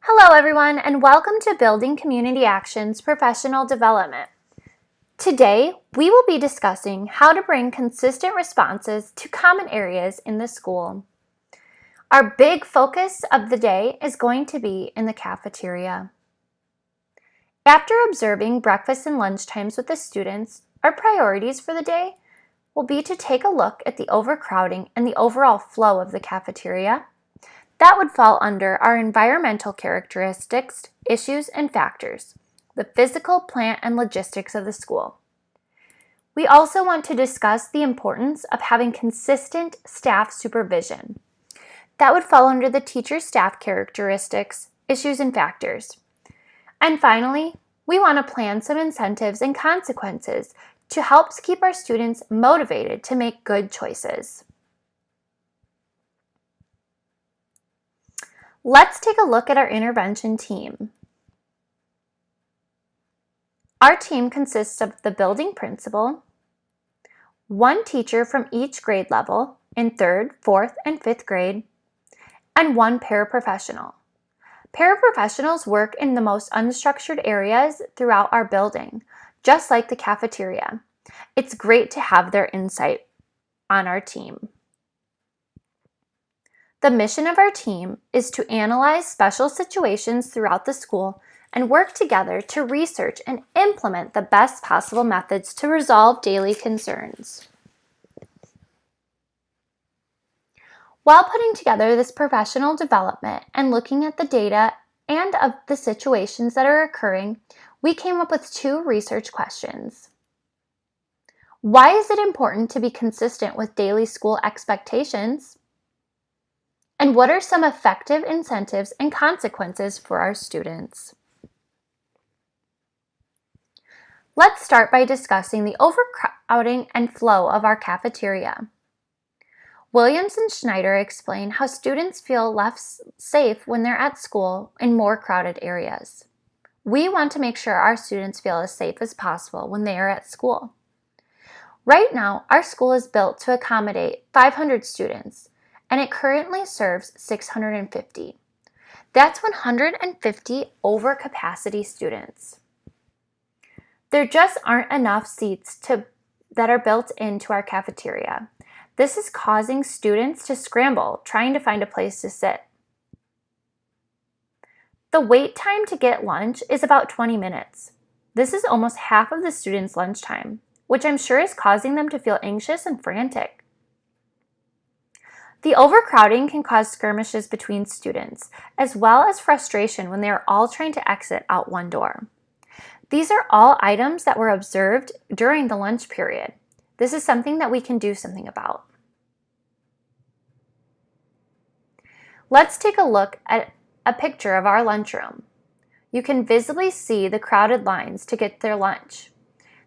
Hello everyone, and welcome to Building Community Action's Professional Development. Today, we will be discussing how to bring consistent responses to common areas in the school. Our big focus of the day is going to be in the cafeteria. After observing breakfast and lunch times with the students, our priorities for the day will be to take a look at the overcrowding and the overall flow of the cafeteria. That would fall under our environmental characteristics, issues, and factors, the physical, plant, and logistics of the school. We also want to discuss the importance of having consistent staff supervision. That would fall under the teacher-staff characteristics, issues, and factors. And finally, we want to plan some incentives and consequences to help keep our students motivated to make good choices. Let's take a look at our intervention team. Our team consists of the building principal, one teacher from each grade level in 3rd, 4th, and 5th grade, and one paraprofessional. Paraprofessionals work in the most unstructured areas throughout our building, just like the cafeteria. It's great to have their insight on our team. The mission of our team is to analyze special situations throughout the school and work together to research and implement the best possible methods to resolve daily concerns. While putting together this professional development and looking at the data and of the situations that are occurring, we came up with 2 research questions. Why is it important to be consistent with daily school expectations? And what are some effective incentives and consequences for our students? Let's start by discussing the overcrowding and flow of our cafeteria. Williams and Schneider explain how students feel less safe when they're at school in more crowded areas. We want to make sure our students feel as safe as possible when they are at school. Right now, our school is built to accommodate 500 students, and it currently serves 650. That's 150 overcapacity students. There just aren't enough seats that are built into our cafeteria. This is causing students to scramble trying to find a place to sit. The wait time to get lunch is about 20 minutes. This is almost half of the students' lunchtime, which I'm sure is causing them to feel anxious and frantic. The overcrowding can cause skirmishes between students, as well as frustration when they are all trying to exit out one door. These are all items that were observed during the lunch period. This is something that we can do something about. Let's take a look at a picture of our lunchroom. You can visibly see the crowded lines to get their lunch.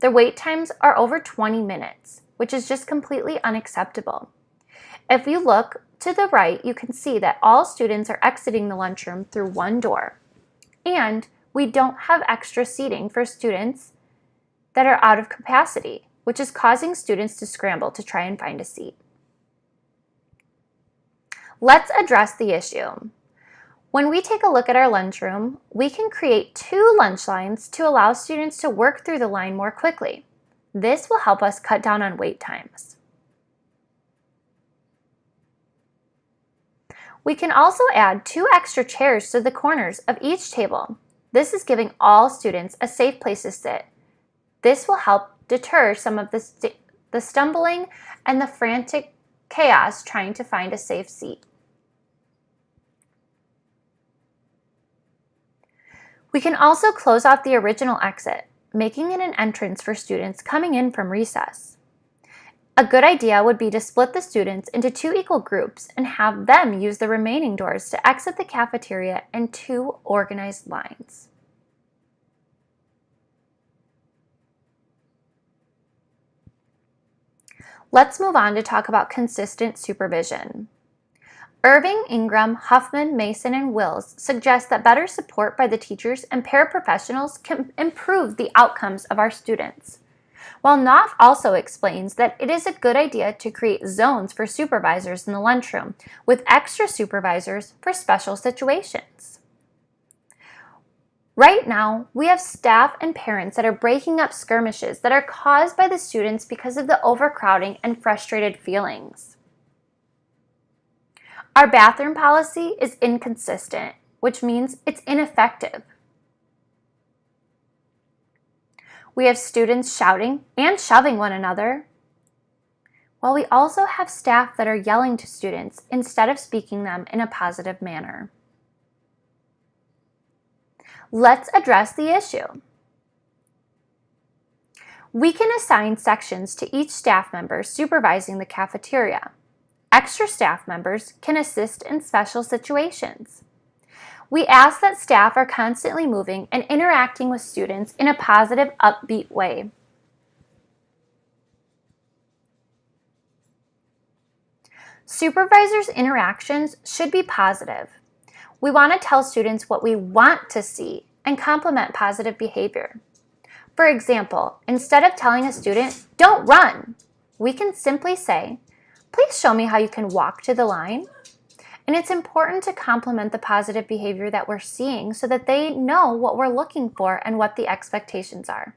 Their wait times are over 20 minutes, which is just completely unacceptable. If you look to the right, you can see that all students are exiting the lunchroom through one door, and we don't have extra seating for students that are out of capacity, which is causing students to scramble to try and find a seat. Let's address the issue. When we take a look at our lunchroom, we can create 2 lunch lines to allow students to work through the line more quickly. This will help us cut down on wait times. We can also add 2 extra chairs to the corners of each table. This is giving all students a safe place to sit. This will help deter some of the stumbling and the frantic chaos trying to find a safe seat. We can also close off the original exit, making it an entrance for students coming in from recess. A good idea would be to split the students into 2 equal groups and have them use the remaining doors to exit the cafeteria in 2 organized lines. Let's move on to talk about consistent supervision. Irving, Ingram, Huffman, Mason, and Wills suggest that better support by the teachers and paraprofessionals can improve the outcomes of our students. While Knopf also explains that it is a good idea to create zones for supervisors in the lunchroom with extra supervisors for special situations. Right now, we have staff and parents that are breaking up skirmishes that are caused by the students because of the overcrowding and frustrated feelings. Our bathroom policy is inconsistent, which means it's ineffective. We have students shouting and shoving one another, while we also have staff that are yelling to students instead of speaking them in a positive manner. Let's address the issue. We can assign sections to each staff member supervising the cafeteria. Extra staff members can assist in special situations. We ask that staff are constantly moving and interacting with students in a positive, upbeat way. Supervisors' interactions should be positive. We want to tell students what we want to see and compliment positive behavior. For example, instead of telling a student, "Don't run," we can simply say, "Please show me how you can walk to the line." And it's important to compliment the positive behavior that we're seeing so that they know what we're looking for and what the expectations are.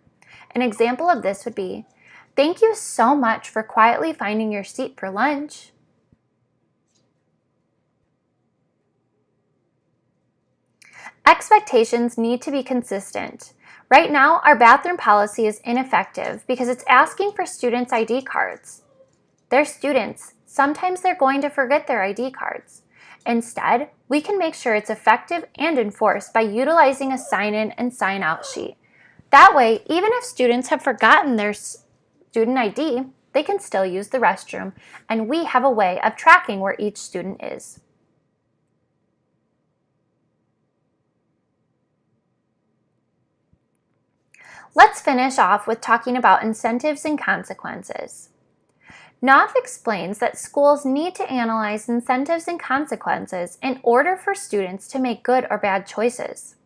An example of this would be, "Thank you so much for quietly finding your seat for lunch." Expectations need to be consistent. Right now, our bathroom policy is ineffective because it's asking for students' ID cards. They're students. Sometimes they're going to forget their ID cards. Instead, we can make sure it's effective and enforced by utilizing a sign-in and sign-out sheet. That way, even if students have forgotten their student ID, they can still use the restroom, and we have a way of tracking where each student is. Let's finish off with talking about incentives and consequences. Knopf explains that schools need to analyze incentives and consequences in order for students to make good or bad choices.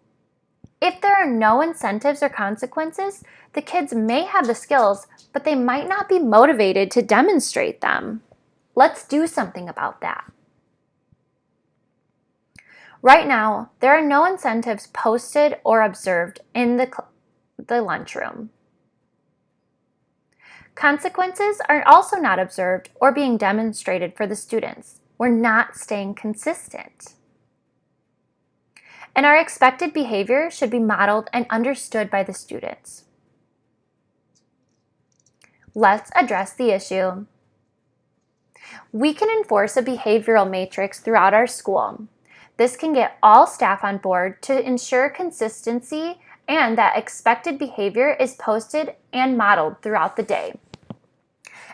If there are no incentives or consequences, the kids may have the skills, but they might not be motivated to demonstrate them. Let's do something about that. Right now, there are no incentives posted or observed in the lunchroom. Consequences are also not observed or being demonstrated for the students. We're not staying consistent. And our expected behavior should be modeled and understood by the students. Let's address the issue. We can enforce a behavioral matrix throughout our school. This can get all staff on board to ensure consistency and that expected behavior is posted and modeled throughout the day.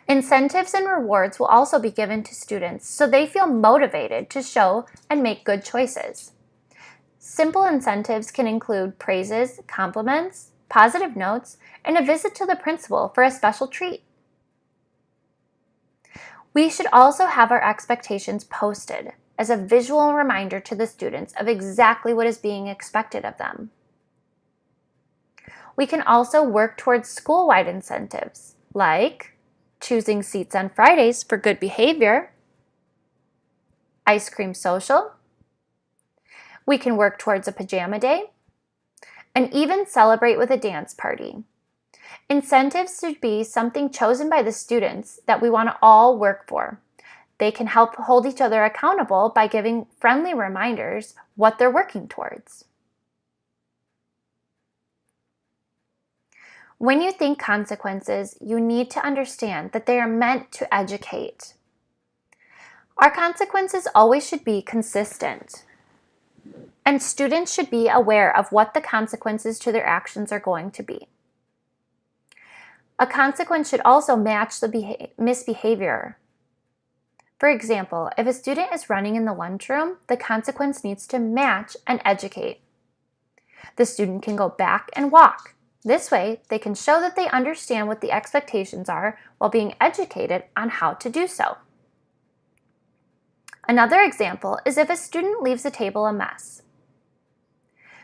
Incentives and rewards will also be given to students so they feel motivated to show and make good choices. Simple incentives can include praises, compliments, positive notes, and a visit to the principal for a special treat. We should also have our expectations posted as a visual reminder to the students of exactly what is being expected of them. We can also work towards school-wide incentives, like choosing seats on Fridays for good behavior, ice cream social. We can work towards a pajama day, and even celebrate with a dance party. Incentives should be something chosen by the students that we want to all work for. They can help hold each other accountable by giving friendly reminders what they're working towards. When you think consequences, you need to understand that they are meant to educate. Our consequences always should be consistent, and students should be aware of what the consequences to their actions are going to be. A consequence should also match the misbehavior. For example, if a student is running in the lunchroom, the consequence needs to match and educate. The student can go back and walk. This way, they can show that they understand what the expectations are while being educated on how to do so. Another example is if a student leaves a table a mess.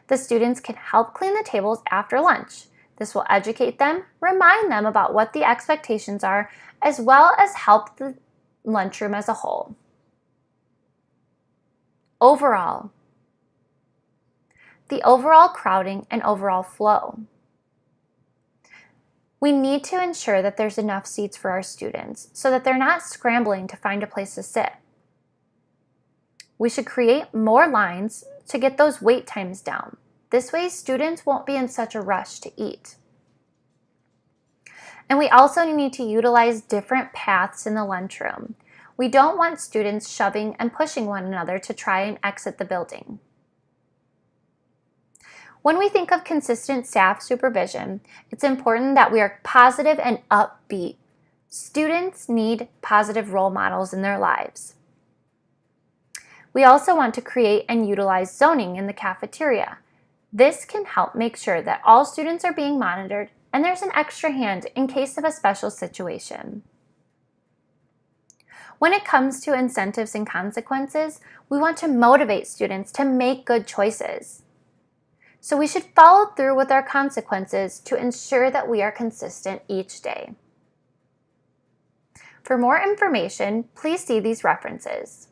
The students can help clean the tables after lunch. This will educate them, remind them about what the expectations are, as well as help the lunchroom as a whole. Overall, the overall crowding and overall flow. We need to ensure that there's enough seats for our students so that they're not scrambling to find a place to sit. We should create more lines to get those wait times down. This way, students won't be in such a rush to eat. And we also need to utilize different paths in the lunchroom. We don't want students shoving and pushing one another to try and exit the building. When we think of consistent staff supervision, it's important that we are positive and upbeat. Students need positive role models in their lives. We also want to create and utilize zoning in the cafeteria. This can help make sure that all students are being monitored and there's an extra hand in case of a special situation. When it comes to incentives and consequences, we want to motivate students to make good choices. So we should follow through with our consequences to ensure that we are consistent each day. For more information, please see these references.